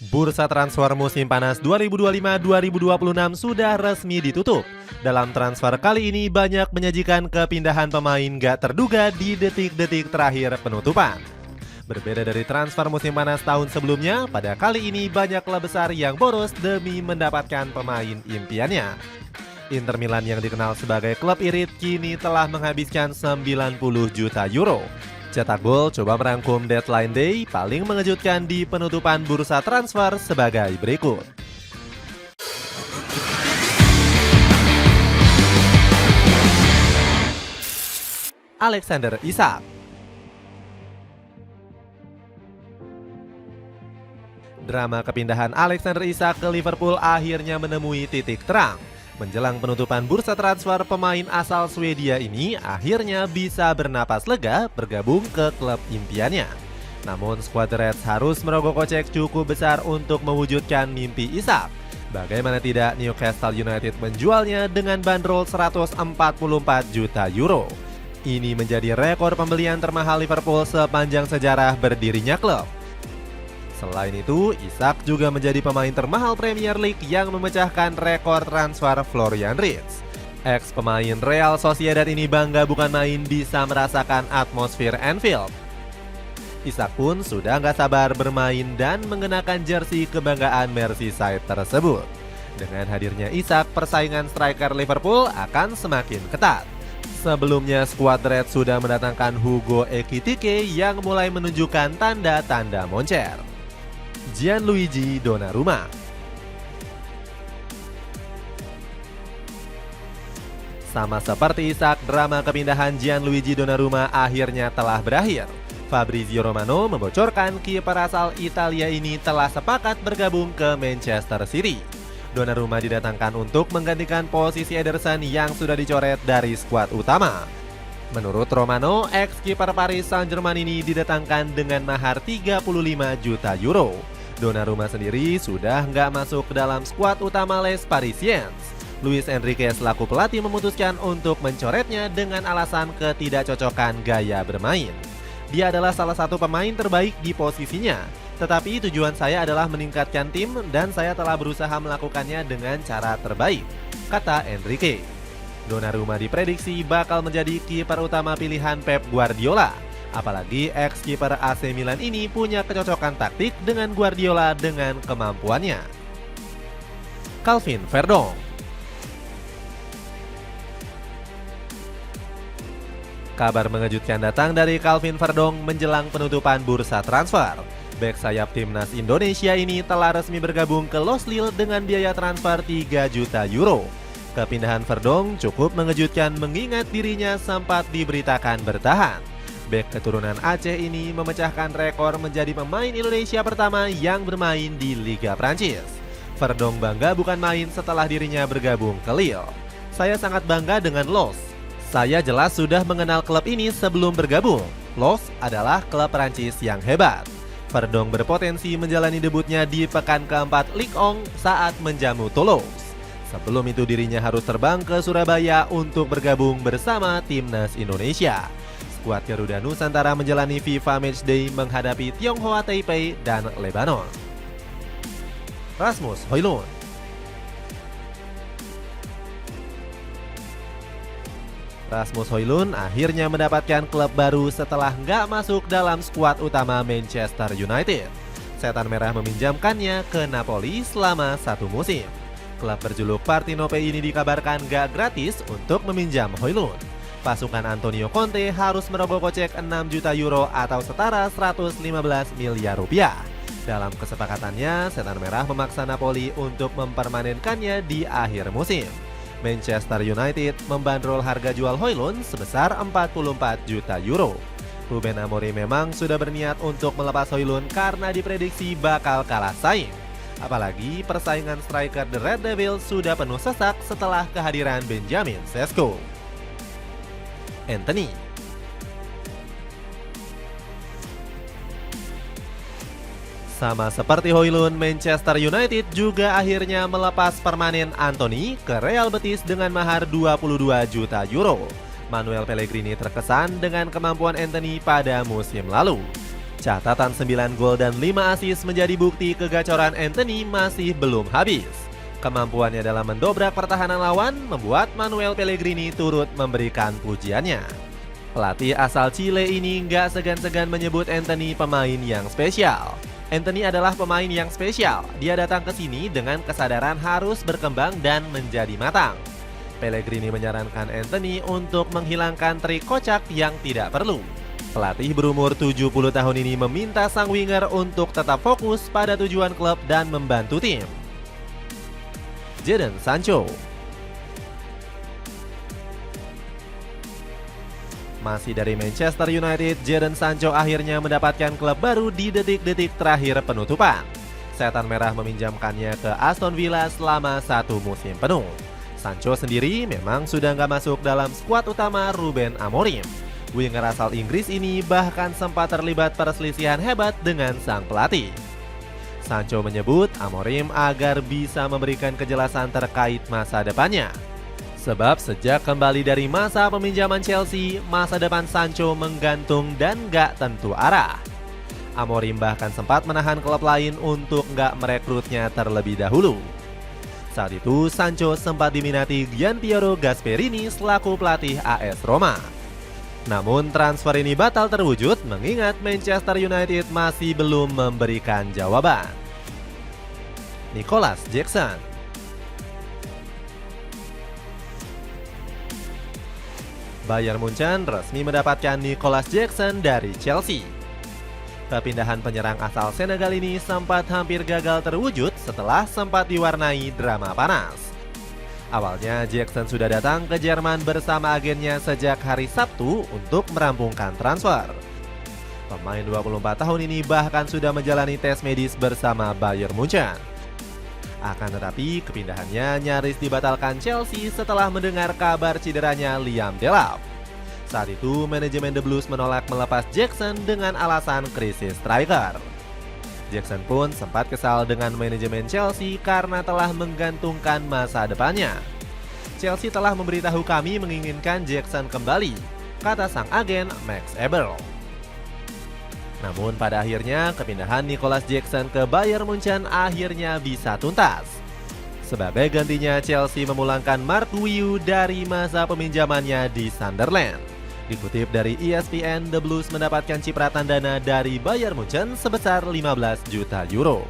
Bursa transfer musim panas 2025-2026 sudah resmi ditutup. Dalam transfer kali ini banyak menyajikan kepindahan pemain gak terduga di detik-detik terakhir penutupan. Berbeda dari transfer musim panas tahun sebelumnya, pada kali ini banyak klub besar yang boros demi mendapatkan pemain impiannya. Inter Milan yang dikenal sebagai klub irit kini telah menghabiskan 90 juta euro. Cetak Gol coba merangkum deadline day paling mengejutkan di penutupan bursa transfer sebagai berikut. Alexander Isak. Drama kepindahan Alexander Isak ke Liverpool akhirnya menemui titik terang. Menjelang penutupan bursa transfer, pemain asal Swedia ini akhirnya bisa bernapas lega bergabung ke klub impiannya. Namun skuad Reds harus merogoh kocek cukup besar untuk mewujudkan mimpi Isak. Bagaimana tidak, Newcastle United menjualnya dengan bandrol 144 juta euro. Ini menjadi rekor pembelian termahal Liverpool sepanjang sejarah berdirinya klub. Selain itu, Isak juga menjadi pemain termahal Premier League yang memecahkan rekor transfer Florian Wirtz. Ex pemain Real Sociedad ini bangga bukan main bisa merasakan atmosfer Anfield. Isak pun sudah nggak sabar bermain dan mengenakan jersey kebanggaan Merseyside tersebut. Dengan hadirnya Isak, persaingan striker Liverpool akan semakin ketat. Sebelumnya skuad Red sudah mendatangkan Hugo Ekitike yang mulai menunjukkan tanda-tanda moncer. Gianluigi Donnarumma. Sama seperti Isak, drama kepindahan Gianluigi Donnarumma akhirnya telah berakhir. Fabrizio Romano membocorkan kiper asal Italia ini telah sepakat bergabung ke Manchester City. Donnarumma didatangkan untuk menggantikan posisi Ederson yang sudah dicoret dari skuad utama. Menurut Romano, ex-kiper Paris Saint-Germain ini didatangkan dengan mahar 35 juta euro. Donnarumma sendiri sudah nggak masuk ke dalam skuad utama Les Parisiens. Luis Enrique selaku pelatih memutuskan untuk mencoretnya dengan alasan ketidakcocokan gaya bermain. Dia adalah salah satu pemain terbaik di posisinya, tetapi tujuan saya adalah meningkatkan tim dan saya telah berusaha melakukannya dengan cara terbaik, kata Enrique. Donnarumma diprediksi bakal menjadi kiper utama pilihan Pep Guardiola. Apalagi ex-kiper AC Milan ini punya kecocokan taktik dengan Guardiola dengan kemampuannya. Calvin Verdong. Kabar mengejutkan datang dari Calvin Verdong menjelang penutupan bursa transfer. Bek sayap timnas Indonesia ini telah resmi bergabung ke Los Lille dengan biaya transfer 3 juta euro. Kepindahan Verdong cukup mengejutkan mengingat dirinya sempat diberitakan bertahan. Bek keturunan Aceh ini memecahkan rekor menjadi pemain Indonesia pertama yang bermain di Liga Prancis. Verdong bangga bukan main setelah dirinya bergabung ke Lille. Saya sangat bangga dengan Los. Saya jelas sudah mengenal klub ini sebelum bergabung. Los adalah klub Prancis yang hebat. Verdong berpotensi menjalani debutnya di pekan keempat Ligue 1 saat menjamu Toulouse. Sebelum itu dirinya harus terbang ke Surabaya untuk bergabung bersama timnas Indonesia. Skuad Garuda Nusantara menjalani FIFA Matchday menghadapi Tionghoa Taipei dan Lebanon. Rasmus Højlund. Rasmus Højlund akhirnya mendapatkan klub baru setelah nggak masuk dalam skuad utama Manchester United. Setan Merah meminjamkannya ke Napoli selama 1 musim. Klub berjuluk Partenope ini dikabarkan nggak gratis untuk meminjam Højlund. Pasukan Antonio Conte harus merogoh kocek 6 juta euro atau setara 115 miliar rupiah. Dalam kesepakatannya, Setan Merah memaksa Napoli untuk mempermanenkannya di akhir musim. Manchester United membandrol harga jual Højlund sebesar 44 juta euro. Ruben Amorim memang sudah berniat untuk melepas Højlund karena diprediksi bakal kalah saing. Apalagi persaingan striker The Red Devils sudah penuh sesak setelah kehadiran Benjamin Sesko. Antony. Sama seperti Højlund, Manchester United juga akhirnya melepas permanen Antony ke Real Betis dengan mahar 22 juta euro. Manuel Pellegrini terkesan dengan kemampuan Antony pada musim lalu. Catatan 9 gol dan 5 assist menjadi bukti kegacoran Anthony masih belum habis. Kemampuannya dalam mendobrak pertahanan lawan membuat Manuel Pellegrini turut memberikan pujiannya. Pelatih asal Chile ini nggak segan-segan menyebut Anthony pemain yang spesial. Anthony adalah pemain yang spesial. Dia datang ke sini dengan kesadaran harus berkembang dan menjadi matang. Pellegrini menyarankan Anthony untuk menghilangkan trik kocak yang tidak perlu. Pelatih berumur 70 tahun ini meminta sang winger untuk tetap fokus pada tujuan klub dan membantu tim. Jadon Sancho. Masih dari Manchester United, Jadon Sancho akhirnya mendapatkan klub baru di detik-detik terakhir penutupan. Setan Merah meminjamkannya ke Aston Villa selama 1 musim penuh. Sancho sendiri memang sudah nggak masuk dalam skuad utama Ruben Amorim. Winger asal Inggris ini bahkan sempat terlibat perselisihan hebat dengan sang pelatih. Sancho menyebut Amorim agar bisa memberikan kejelasan terkait masa depannya. Sebab sejak kembali dari masa peminjaman Chelsea, masa depan Sancho menggantung dan gak tentu arah. Amorim bahkan sempat menahan klub lain untuk gak merekrutnya terlebih dahulu. Saat itu Sancho sempat diminati Gianpiero Gasperini selaku pelatih AS Roma. Namun transfer ini batal terwujud mengingat Manchester United masih belum memberikan jawaban. Nicolas Jackson. Bayern Munchen resmi mendapatkan Nicolas Jackson dari Chelsea. Kepindahan penyerang asal Senegal ini sempat hampir gagal terwujud setelah sempat diwarnai drama panas. Awalnya Jackson sudah datang ke Jerman bersama agennya sejak hari Sabtu untuk merampungkan transfer. Pemain 24 tahun ini bahkan sudah menjalani tes medis bersama Bayern Munchen. Akan tetapi kepindahannya nyaris dibatalkan Chelsea setelah mendengar kabar cederanya Liam Delap. Saat itu manajemen The Blues menolak melepas Jackson dengan alasan krisis striker. Jackson pun sempat kesal dengan manajemen Chelsea karena telah menggantungkan masa depannya. Chelsea telah memberitahu kami menginginkan Jackson kembali, kata sang agen Max Eberl. Namun pada akhirnya kepindahan Nicolas Jackson ke Bayern Munchen akhirnya bisa tuntas. Sebagai gantinya Chelsea memulangkan Mark Guiu dari masa peminjamannya di Sunderland. Dikutip dari ESPN, The Blues mendapatkan cipratan dana dari Bayern Munchen sebesar 15 juta euro.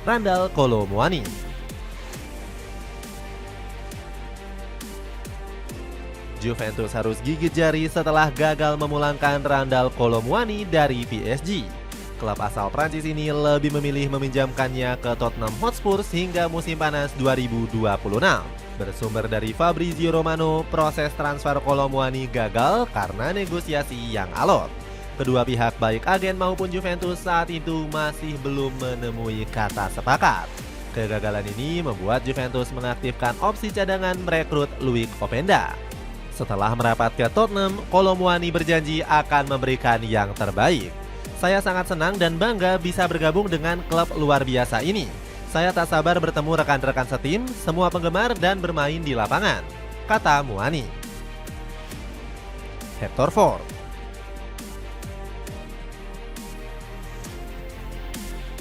Randal Kolo Muani. Juventus harus gigit jari setelah gagal memulangkan Randal Kolo Muani dari PSG. Klub asal Prancis ini lebih memilih meminjamkannya ke Tottenham Hotspur hingga musim panas 2026. Bersumber dari Fabrizio Romano, proses transfer Kolo Muani gagal karena negosiasi yang alot. Kedua pihak baik agen maupun Juventus saat itu masih belum menemui kata sepakat. Kegagalan ini membuat Juventus mengaktifkan opsi cadangan merekrut Loic Openda. Setelah merapat ke Tottenham, Kolo Muani berjanji akan memberikan yang terbaik. Saya sangat senang dan bangga bisa bergabung dengan klub luar biasa ini. Saya tak sabar bertemu rekan-rekan setim, semua penggemar dan bermain di lapangan, kata Muani. Hector Ford.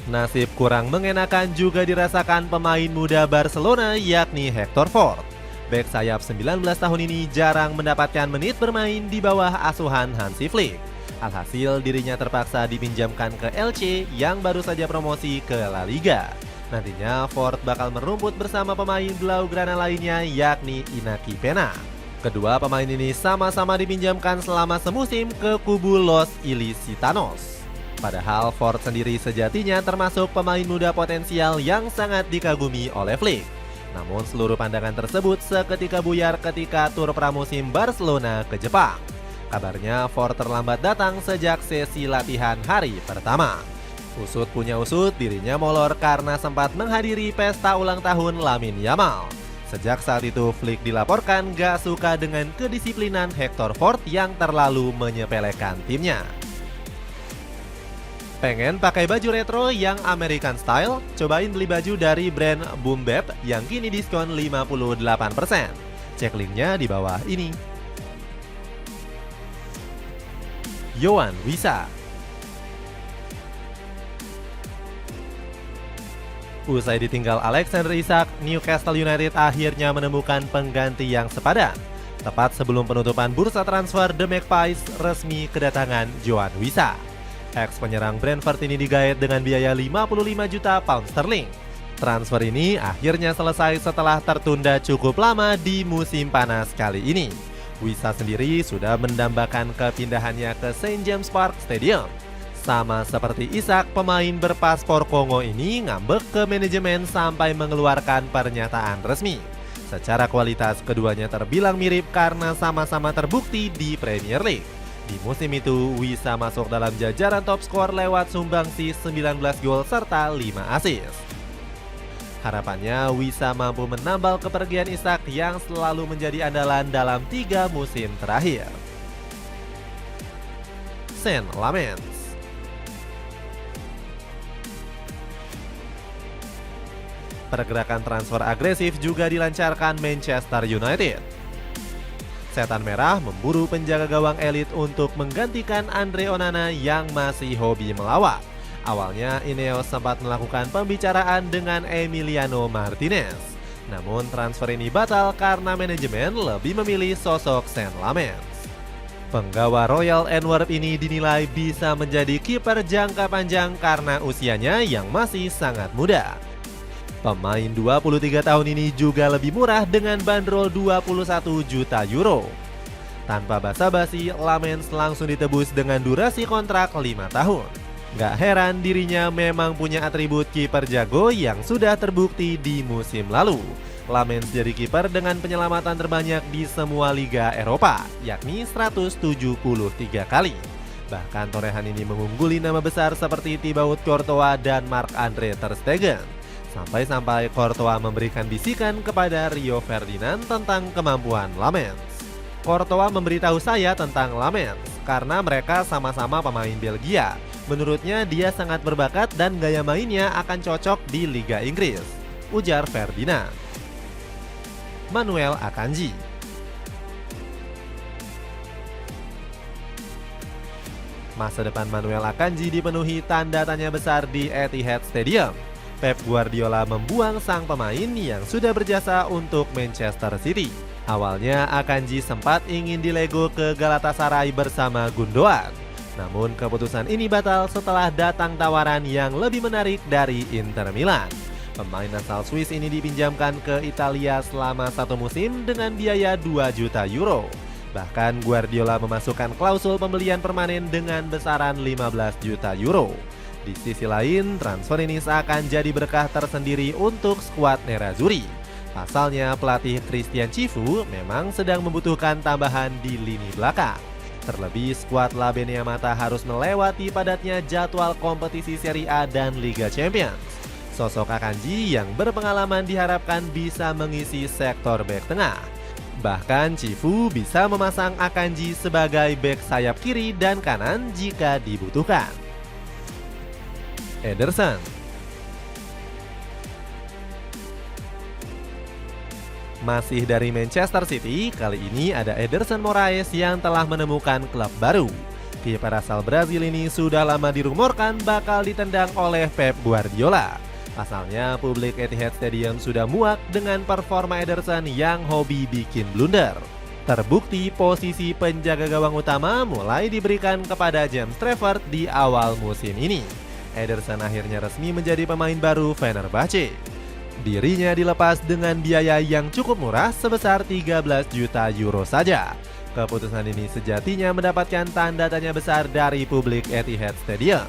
Nasib kurang mengenakan juga dirasakan pemain muda Barcelona yakni Hector Ford. Bek sayap 19 tahun ini jarang mendapatkan menit bermain di bawah asuhan Hansi Flick. Alhasil dirinya terpaksa dipinjamkan ke Elche yang baru saja promosi ke La Liga. Nantinya Ford bakal merumput bersama pemain Blaugrana lainnya yakni Inaki Pena. Kedua pemain ini sama-sama dipinjamkan selama semusim ke kubu Los Ilicitanos. Padahal Ford sendiri sejatinya termasuk pemain muda potensial yang sangat dikagumi oleh Flick. Namun seluruh pandangan tersebut seketika buyar ketika tur pramusim Barcelona ke Jepang. Kabarnya Ford terlambat datang sejak sesi latihan hari pertama. Usut punya usut, dirinya molor karena sempat menghadiri pesta ulang tahun Lamine Yamal. Sejak saat itu Flick dilaporkan gak suka dengan kedisiplinan Hector Ford yang terlalu menyepelekan timnya. Pengen pakai baju retro yang American style? Cobain beli baju dari brand Boom Bap yang kini diskon 58%. Cek linknya di bawah ini. Yohan Wissa. Usai ditinggal Alexander Isak, Newcastle United akhirnya menemukan pengganti yang sepadan. Tepat sebelum penutupan bursa transfer, The Magpies resmi kedatangan Johan Wissa. Ex penyerang Brentford ini digait dengan biaya 55 juta pound sterling. Transfer ini akhirnya selesai setelah tertunda cukup lama di musim panas kali ini. Wissa sendiri sudah mendambakan kepindahannya ke St. James Park Stadium. Sama seperti Isak, pemain berpaspor Kongo ini ngambek ke manajemen sampai mengeluarkan pernyataan resmi. Secara kualitas keduanya terbilang mirip karena sama-sama terbukti di Premier League. Di musim itu, Wissa masuk dalam jajaran top skor lewat sumbangsi 19 gol serta 5 assist. Harapannya Wissa mampu menambal kepergian Isak yang selalu menjadi andalan dalam 3 musim terakhir. Saint Lamens. Pergerakan transfer agresif juga dilancarkan Manchester United. Setan Merah memburu penjaga gawang elit untuk menggantikan Andre Onana yang masih hobi melawak. Awalnya Ineos sempat melakukan pembicaraan dengan Emiliano Martinez. Namun transfer ini batal karena manajemen lebih memilih sosok Saint Lamens. Penggawa Royal Antwerp ini dinilai bisa menjadi kiper jangka panjang karena usianya yang masih sangat muda. Pemain 23 tahun ini juga lebih murah dengan bandrol 21 juta euro. Tanpa basa-basi, Lamens langsung ditebus dengan durasi kontrak 5 tahun. Gak heran dirinya memang punya atribut kiper jago yang sudah terbukti di musim lalu. Lamens jadi kiper dengan penyelamatan terbanyak di semua liga Eropa, yakni 173 kali. Bahkan torehan ini mengungguli nama besar seperti Thibaut Courtois dan Marc-Andre ter Stegen. Sampai-sampai Courtois memberikan bisikan kepada Rio Ferdinand tentang kemampuan Lamens. Courtois memberitahu saya tentang Lamens karena mereka sama-sama pemain Belgia. Menurutnya dia sangat berbakat dan gaya mainnya akan cocok di Liga Inggris, ujar Ferdinand. Manuel Akanji. Masa depan Manuel Akanji dipenuhi tanda tanya besar di Etihad Stadium. Pep Guardiola membuang sang pemain yang sudah berjasa untuk Manchester City. Awalnya Akanji sempat ingin dilego ke Galatasaray bersama Gundogan. Namun keputusan ini batal setelah datang tawaran yang lebih menarik dari Inter Milan. Pemain asal Swiss ini dipinjamkan ke Italia selama 1 musim dengan biaya 2 juta euro. Bahkan Guardiola memasukkan klausul pembelian permanen dengan besaran 15 juta euro. Di sisi lain, transfer ini seakan jadi berkah tersendiri untuk skuad Nerazzurri. Pasalnya, pelatih Christian Cifu memang sedang membutuhkan tambahan di lini belakang. Terlebih, skuad La Beneamata harus melewati padatnya jadwal kompetisi Serie A dan Liga Champions. Sosok Akanji yang berpengalaman diharapkan bisa mengisi sektor bek tengah. Bahkan Cifu bisa memasang Akanji sebagai bek sayap kiri dan kanan jika dibutuhkan. Ederson. Masih dari Manchester City, kali ini ada Ederson Moraes yang telah menemukan klub baru. Kiper asal Brazil ini sudah lama dirumorkan bakal ditendang oleh Pep Guardiola. Pasalnya, publik Etihad Stadium sudah muak dengan performa Ederson yang hobi bikin blunder. Terbukti posisi penjaga gawang utama mulai diberikan kepada James Trafford di awal musim ini. Ederson akhirnya resmi menjadi pemain baru Fenerbahce. Dirinya dilepas dengan biaya yang cukup murah sebesar 13 juta euro saja. Keputusan ini sejatinya mendapatkan tanda tanya besar dari publik Etihad Stadium.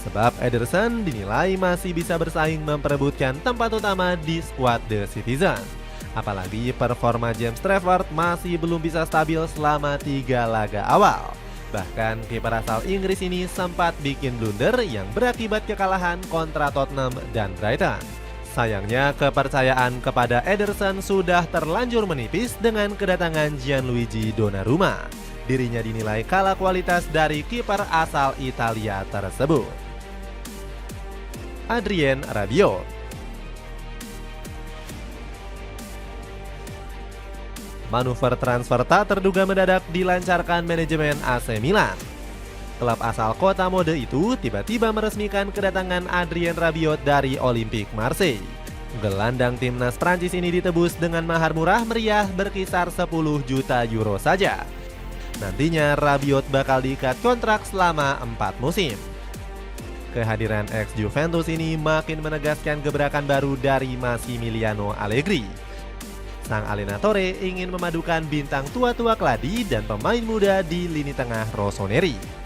Sebab Ederson dinilai masih bisa bersaing memperebutkan tempat utama di skuad The Citizen. Apalagi performa James Trafford masih belum bisa stabil selama 3 laga awal. Bahkan kiper asal Inggris ini sempat bikin blunder yang berakibat kekalahan kontra Tottenham dan Brighton. Sayangnya kepercayaan kepada Ederson sudah terlanjur menipis dengan kedatangan Gianluigi Donnarumma. Dirinya dinilai kalah kualitas dari kiper asal Italia tersebut. Adrien Rabiot. Manuver transfer tak terduga mendadak dilancarkan manajemen AC Milan. Klub asal kota mode itu tiba-tiba meresmikan kedatangan Adrien Rabiot dari Olympique Marseille. Gelandang timnas Prancis ini ditebus dengan mahar murah meriah berkisar 10 juta euro saja. Nantinya Rabiot bakal diikat kontrak selama 4 musim. Kehadiran ex-Juventus ini makin menegaskan gebrakan baru dari Massimiliano Allegri. Sang allenatore ingin memadukan bintang tua-tua keladi dan pemain muda di lini tengah rossoneri.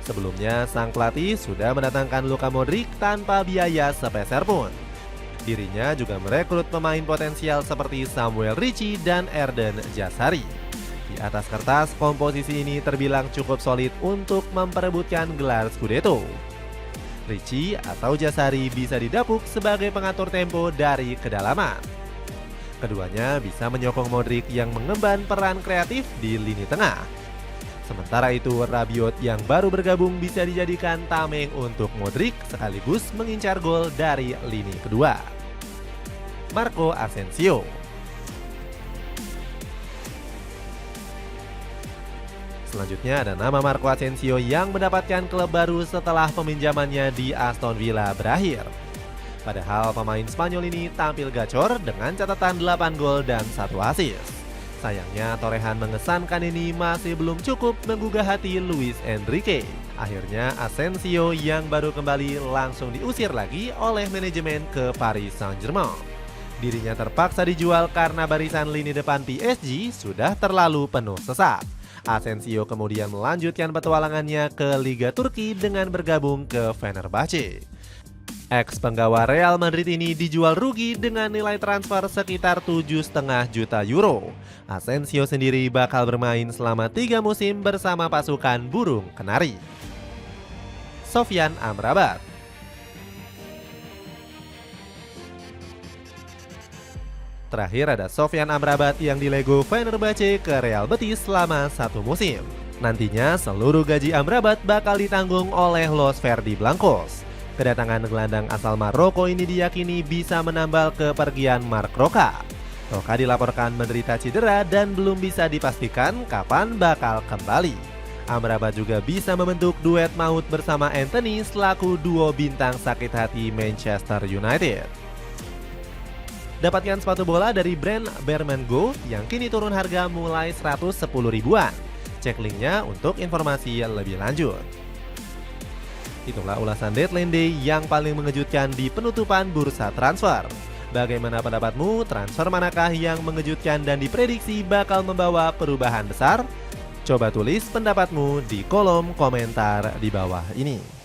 Sebelumnya, sang pelatih sudah mendatangkan Luka Modric tanpa biaya sepeser pun. Dirinya juga merekrut pemain potensial seperti Samuel Ricci dan Eden Jazari. Di atas kertas, komposisi ini terbilang cukup solid untuk memperebutkan gelar Scudetto. Ricci atau Jazari bisa didapuk sebagai pengatur tempo dari kedalaman. Keduanya bisa menyokong Modric yang mengemban peran kreatif di lini tengah. Sementara itu, Rabiot yang baru bergabung bisa dijadikan tameng untuk Modric sekaligus mengincar gol dari lini kedua. Marco Asensio. Selanjutnya ada nama Marco Asensio yang mendapatkan klub baru setelah peminjamannya di Aston Villa berakhir. Padahal pemain Spanyol ini tampil gacor dengan catatan 8 gol dan 1 assist. Sayangnya torehan mengesankan ini masih belum cukup menggugah hati Luis Enrique. Akhirnya Asensio yang baru kembali langsung diusir lagi oleh manajemen ke Paris Saint-Germain. Dirinya terpaksa dijual karena barisan lini depan PSG sudah terlalu penuh sesak. Asensio kemudian melanjutkan petualangannya ke Liga Turki dengan bergabung ke Fenerbahce. Ex-penggawa Real Madrid ini dijual rugi dengan nilai transfer sekitar 7,5 juta euro. Asensio sendiri bakal bermain selama 3 musim bersama pasukan Burung Kenari. Sofyan Amrabat. Terakhir ada Sofyan Amrabat yang dilego Fenerbahce ke Real Betis selama 1 musim. Nantinya seluruh gaji Amrabat bakal ditanggung oleh Los Verdi Blancos. Kedatangan gelandang asal Maroko ini diyakini bisa menambal kepergian Marc Roca. Roca dilaporkan menderita cedera dan belum bisa dipastikan kapan bakal kembali. Amrabat juga bisa membentuk duet maut bersama Anthony selaku duo bintang sakit hati Manchester United. Dapatkan sepatu bola dari brand Bearman Go yang kini turun harga mulai 110 ribuan. Cek linknya untuk informasi lebih lanjut. Itulah ulasan Deadline Day yang paling mengejutkan di penutupan bursa transfer. Bagaimana pendapatmu? Transfer manakah yang mengejutkan dan diprediksi bakal membawa perubahan besar? Coba tulis pendapatmu di kolom komentar di bawah ini.